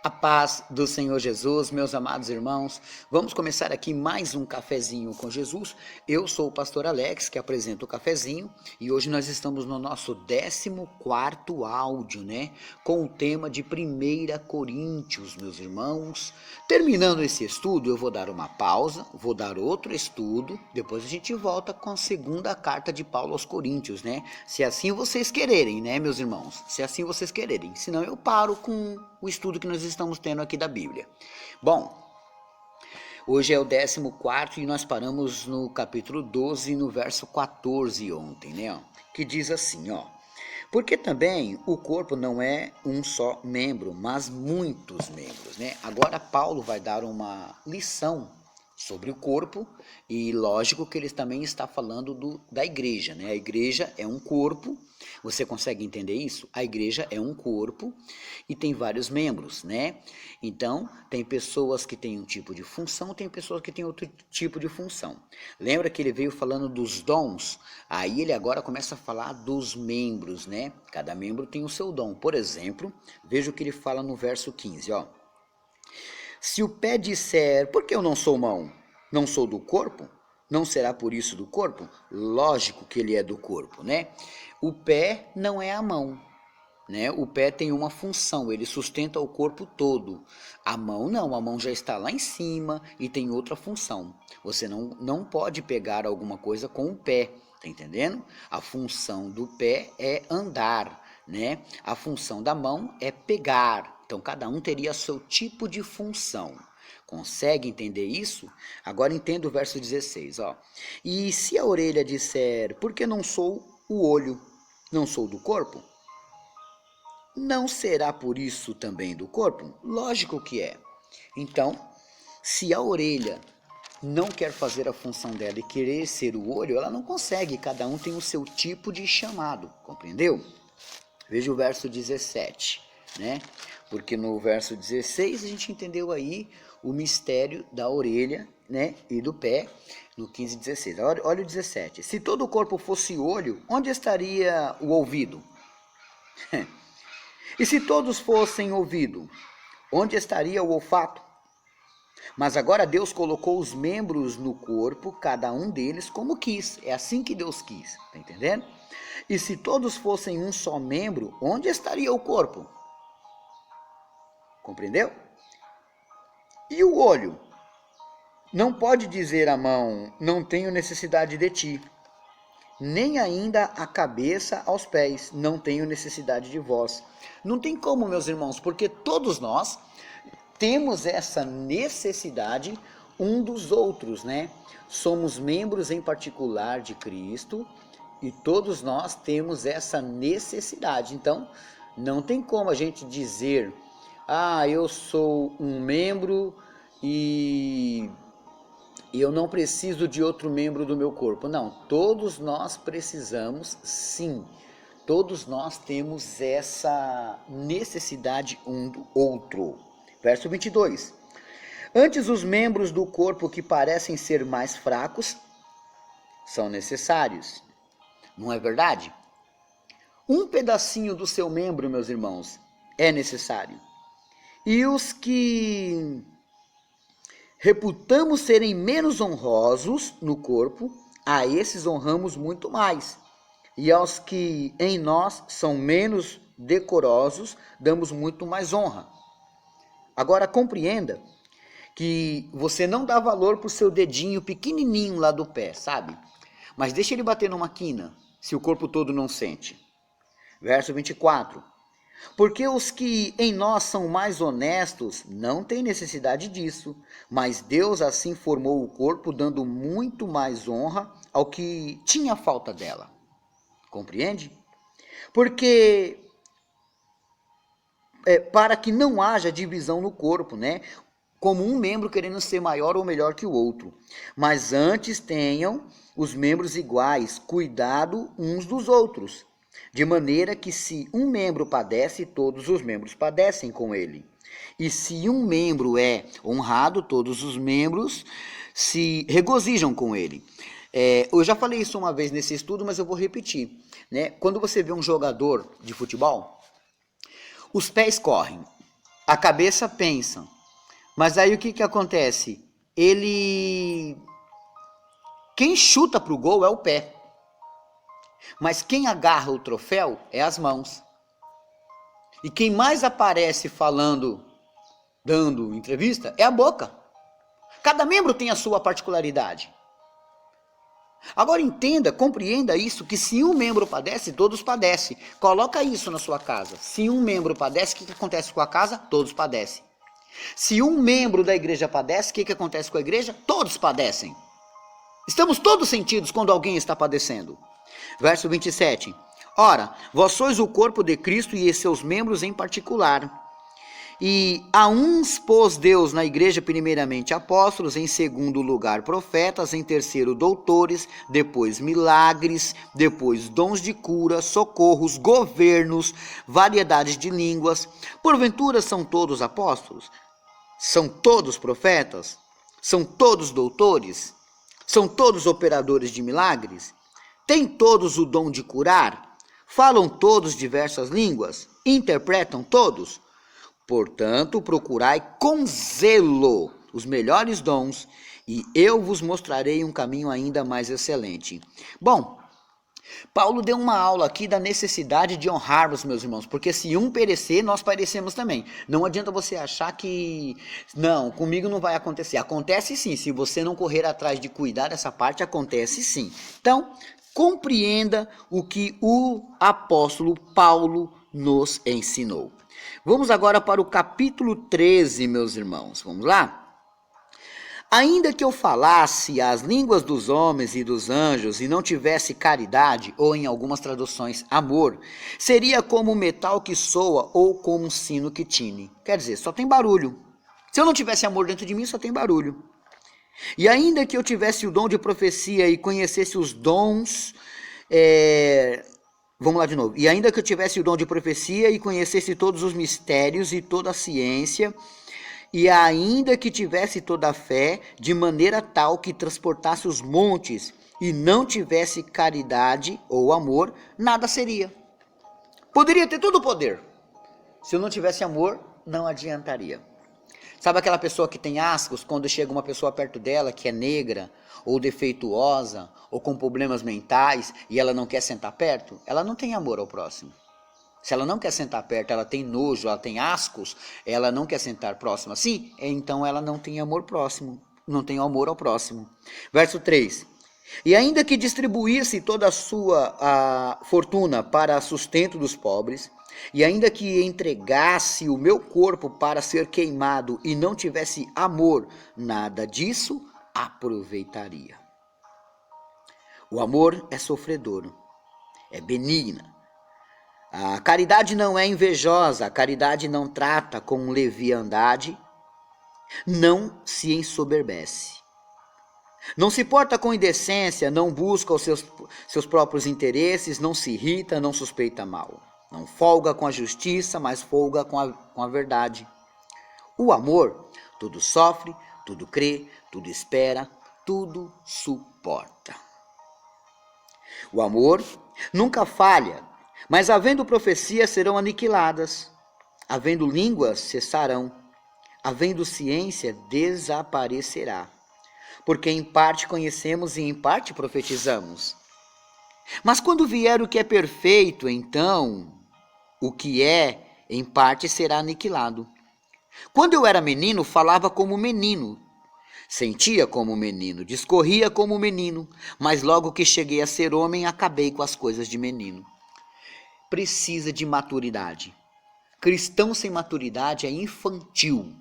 A paz do Senhor Jesus, meus amados irmãos, vamos começar aqui mais um cafezinho com Jesus. Eu sou o pastor Alex, que apresenta o cafezinho, e hoje nós estamos no nosso 14º áudio, com o tema de 1 Coríntios, meus irmãos. Terminando esse estudo, eu vou dar uma pausa, vou dar outro estudo, depois a gente volta com a segunda carta de Paulo aos Coríntios, Se assim vocês quererem, meus irmãos? Se assim vocês quererem, senão eu paro com o estudo que nós estamos tendo aqui da Bíblia. Bom, hoje é o 14º e nós paramos no capítulo 12, no verso 14 ontem, que diz assim, porque também o corpo não é um só membro, mas muitos membros, Agora Paulo vai dar uma lição sobre o corpo e lógico que ele também está falando da igreja, A igreja é um corpo, você consegue entender isso? A igreja é um corpo e tem vários membros, Então, tem pessoas que têm um tipo de função, tem pessoas que têm outro tipo de função. Lembra que ele veio falando dos dons? Aí ele agora começa a falar dos membros, Cada membro tem o seu dom. Por exemplo, veja o que ele fala no verso 15, Se o pé disser, por que eu não sou mão? Não sou do corpo? Não será por isso do corpo? Lógico que ele é do corpo, O pé não é a mão, O pé tem uma função, ele sustenta o corpo todo. A mão não, a mão já está lá em cima e tem outra função. Você não pode pegar alguma coisa com o pé, tá entendendo? A função do pé é andar, A função da mão é pegar. Então, cada um teria seu tipo de função. Consegue entender isso? Agora entenda o verso 16, E se a orelha disser, por que não sou o olho? Não sou do corpo? Não será por isso também do corpo? Lógico que é. Então, se a orelha não quer fazer a função dela e querer ser o olho, ela não consegue. Cada um tem o seu tipo de chamado, compreendeu? Veja o verso 17, Porque no verso 16 a gente entendeu aí o mistério da orelha, e do pé, no 15 e 16. Olha o 17. Se todo o corpo fosse olho, onde estaria o ouvido? E se todos fossem ouvido, onde estaria o olfato? Mas agora Deus colocou os membros no corpo, cada um deles como quis. É assim que Deus quis, tá entendendo? E se todos fossem um só membro, onde estaria o corpo? Compreendeu? E o olho? Não pode dizer à mão, não tenho necessidade de ti. Nem ainda a cabeça aos pés, não tenho necessidade de vós. Não tem como, meus irmãos, porque todos nós temos essa necessidade um dos outros, Somos membros em particular de Cristo e todos nós temos essa necessidade. Então, não tem como a gente dizer, eu sou um membro e eu não preciso de outro membro do meu corpo. Não, todos nós precisamos sim. Todos nós temos essa necessidade um do outro. Verso 22. Antes os membros do corpo que parecem ser mais fracos são necessários. Não é verdade? Um pedacinho do seu membro, meus irmãos, é necessário. E os que reputamos serem menos honrosos no corpo, a esses honramos muito mais. E aos que em nós são menos decorosos, damos muito mais honra. Agora compreenda que você não dá valor para o seu dedinho pequenininho lá do pé, sabe? Mas deixa ele bater numa quina, se o corpo todo não sente. Verso 24. Porque os que em nós são mais honestos não têm necessidade disso, mas Deus assim formou o corpo, dando muito mais honra ao que tinha falta dela. Compreende? Porque para que não haja divisão no corpo, como um membro querendo ser maior ou melhor que o outro. Mas antes tenham os membros iguais, cuidado uns dos outros. De maneira que se um membro padece, todos os membros padecem com ele. E se um membro é honrado, todos os membros se regozijam com ele. Eu já falei isso uma vez nesse estudo, mas eu vou repetir. Quando você vê um jogador de futebol, os pés correm, a cabeça pensa. Mas aí o que acontece? Quem chuta para o gol é o pé. Mas quem agarra o troféu é as mãos. E quem mais aparece falando, dando entrevista, é a boca. Cada membro tem a sua particularidade. Agora entenda, compreenda isso, que se um membro padece, todos padecem. Coloca isso na sua casa. Se um membro padece, o que acontece com a casa? Todos padecem. Se um membro da igreja padece, o que acontece com a igreja? Todos padecem. Estamos todos sentidos quando alguém está padecendo. Verso 27. Ora, vós sois o corpo de Cristo e seus membros em particular. E a uns pôs Deus na igreja primeiramente apóstolos, em segundo lugar profetas, em terceiro doutores, depois milagres, depois dons de cura, socorros, governos, variedades de línguas. Porventura são todos apóstolos? São todos profetas? São todos doutores? São todos operadores de milagres? Têm todos o dom de curar? Falam todos diversas línguas? Interpretam todos? Portanto, procurai com zelo os melhores dons, e eu vos mostrarei um caminho ainda mais excelente. Bom, Paulo deu uma aula aqui da necessidade de honrarmos, meus irmãos, porque se um perecer, nós perecemos também. Não adianta você achar que, não, comigo não vai acontecer. Acontece sim, se você não correr atrás de cuidar dessa parte, acontece sim. Então, compreenda o que o apóstolo Paulo nos ensinou. Vamos agora para o capítulo 13, meus irmãos. Vamos lá? Ainda que eu falasse as línguas dos homens e dos anjos e não tivesse caridade, ou em algumas traduções, amor, seria como um metal que soa ou como um sino que tine. Quer dizer, só tem barulho. Se eu não tivesse amor dentro de mim, só tem barulho. E ainda que eu tivesse o dom de profecia e conhecesse os dons... Vamos lá de novo. E ainda que eu tivesse o dom de profecia e conhecesse todos os mistérios e toda a ciência, e ainda que tivesse toda a fé, de maneira tal que transportasse os montes, e não tivesse caridade ou amor, nada seria. Poderia ter todo o poder. Se eu não tivesse amor, não adiantaria. Sabe aquela pessoa que tem ascos, quando chega uma pessoa perto dela que é negra, ou defeituosa, ou com problemas mentais, e ela não quer sentar perto? Ela não tem amor ao próximo. Se ela não quer sentar perto, ela tem nojo, ela tem ascos, ela não quer sentar próximo assim, então ela não tem amor próximo, não tem amor ao próximo. Verso 3. E ainda que distribuísse toda a sua fortuna para sustento dos pobres, e ainda que entregasse o meu corpo para ser queimado e não tivesse amor, nada disso aproveitaria. O amor é sofredor, é benigna. A caridade não é invejosa, a caridade não trata com leviandade, não se ensoberbece. Não se porta com indecência, não busca os seus próprios interesses, não se irrita, não suspeita mal. Não folga com a justiça, mas folga com a verdade. O amor tudo sofre, tudo crê, tudo espera, tudo suporta. O amor nunca falha, mas havendo profecias serão aniquiladas, havendo línguas cessarão, havendo ciência desaparecerá. Porque em parte conhecemos e em parte profetizamos. Mas quando vier o que é perfeito, então o que é em parte será aniquilado. Quando eu era menino, falava como menino, sentia como menino, discorria como menino, mas logo que cheguei a ser homem, acabei com as coisas de menino. Precisa de maturidade. Cristão sem maturidade é infantil.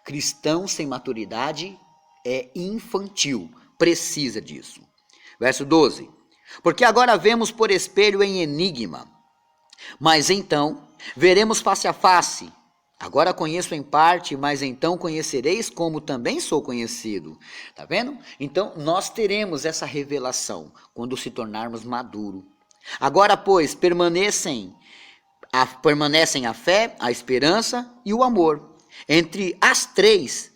Cristão sem maturidade é infantil. Precisa disso. Verso 12. Porque agora vemos por espelho em enigma, mas então veremos face a face. Agora conheço em parte, mas então conhecereis como também sou conhecido. Tá vendo? Então nós teremos essa revelação quando se tornarmos maduros. Agora, pois, permanecem a fé, a esperança e o amor. Entre as três,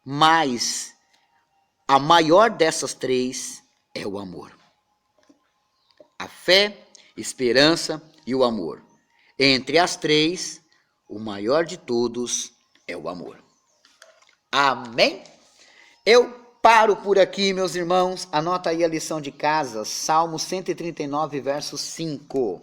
mas a maior dessas três é o amor. A fé, esperança e o amor. Entre as três, o maior de todos é o amor. Amém? Eu paro por aqui, meus irmãos. Anota aí a lição de casa, Salmo 139, verso 5.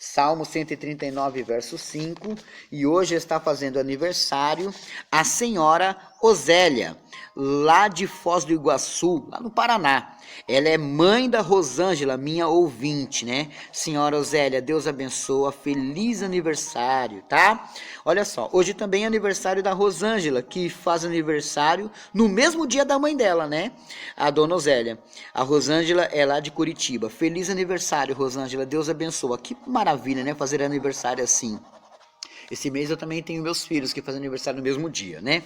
Salmo 139, verso 5. E hoje está fazendo aniversário a senhora Osélia, lá de Foz do Iguaçu, lá no Paraná. Ela é mãe da Rosângela, minha ouvinte, né? Senhora Osélia, Deus abençoa, feliz aniversário, tá? Olha só, hoje também é aniversário da Rosângela, que faz aniversário no mesmo dia da mãe dela, né? A dona Osélia. A Rosângela é lá de Curitiba. Feliz aniversário, Rosângela, Deus abençoa. Que maravilha, né? Fazer aniversário assim. Esse mês eu também tenho meus filhos que fazem aniversário no mesmo dia, né?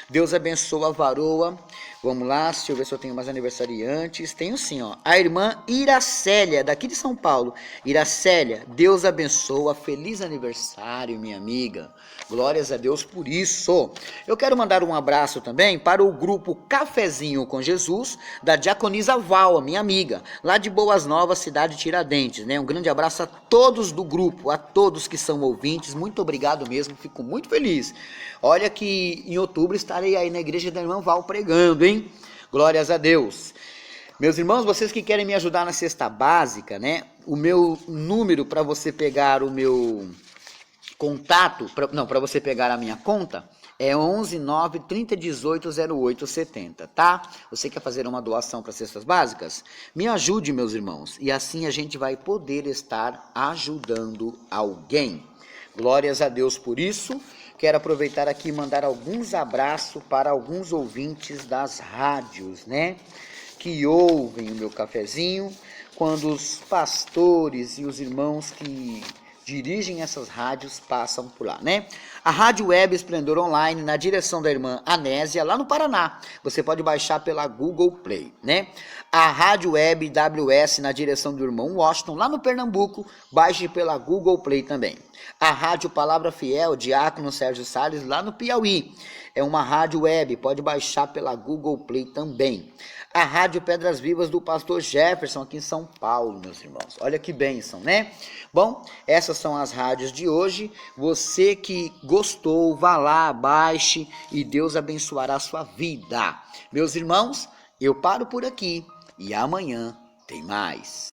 Deus abençoa a varoa. Vamos lá, deixa eu ver se eu tenho mais aniversariantes. Tenho sim, ó. A irmã Iracélia, daqui de São Paulo. Iracélia, Deus abençoa. Feliz aniversário, minha amiga. Glórias a Deus por isso. Eu quero mandar um abraço também para o grupo Cafezinho com Jesus, da Diaconisa Val, minha amiga, lá de Boas Novas, cidade de Tiradentes, né? Um grande abraço a todos do grupo, a todos que são ouvintes. Muito obrigado mesmo, fico muito feliz. Olha que em outubro estarei aí na igreja da irmã Val pregando, hein? Glórias a Deus. Meus irmãos, vocês que querem me ajudar na cesta básica, né? O meu número para você pegar o meu contato, para você pegar a minha conta, é 11 9 30 18 08 70, tá? Você quer fazer uma doação para cestas básicas? Me ajude, meus irmãos, e assim a gente vai poder estar ajudando alguém. Glórias a Deus por isso. Quero aproveitar aqui e mandar alguns abraços para alguns ouvintes das rádios, né? Que ouvem o meu cafezinho, quando os pastores e os irmãos que dirigem essas rádios passam por lá, né? A Rádio Web Esplendor Online, na direção da irmã Anésia, lá no Paraná. Você pode baixar pela Google Play, né? A Rádio Web WS, na direção do irmão Washington, lá no Pernambuco, baixe pela Google Play também. A Rádio Palavra Fiel, Diácono Sérgio Salles, lá no Piauí. É uma rádio web, pode baixar pela Google Play também. A Rádio Pedras Vivas do pastor Jefferson, aqui em São Paulo, meus irmãos. Olha que bênção, né? Bom, essas são as rádios de hoje. Você que gostou, vá lá, baixe e Deus abençoará a sua vida. Meus irmãos, eu paro por aqui e amanhã tem mais.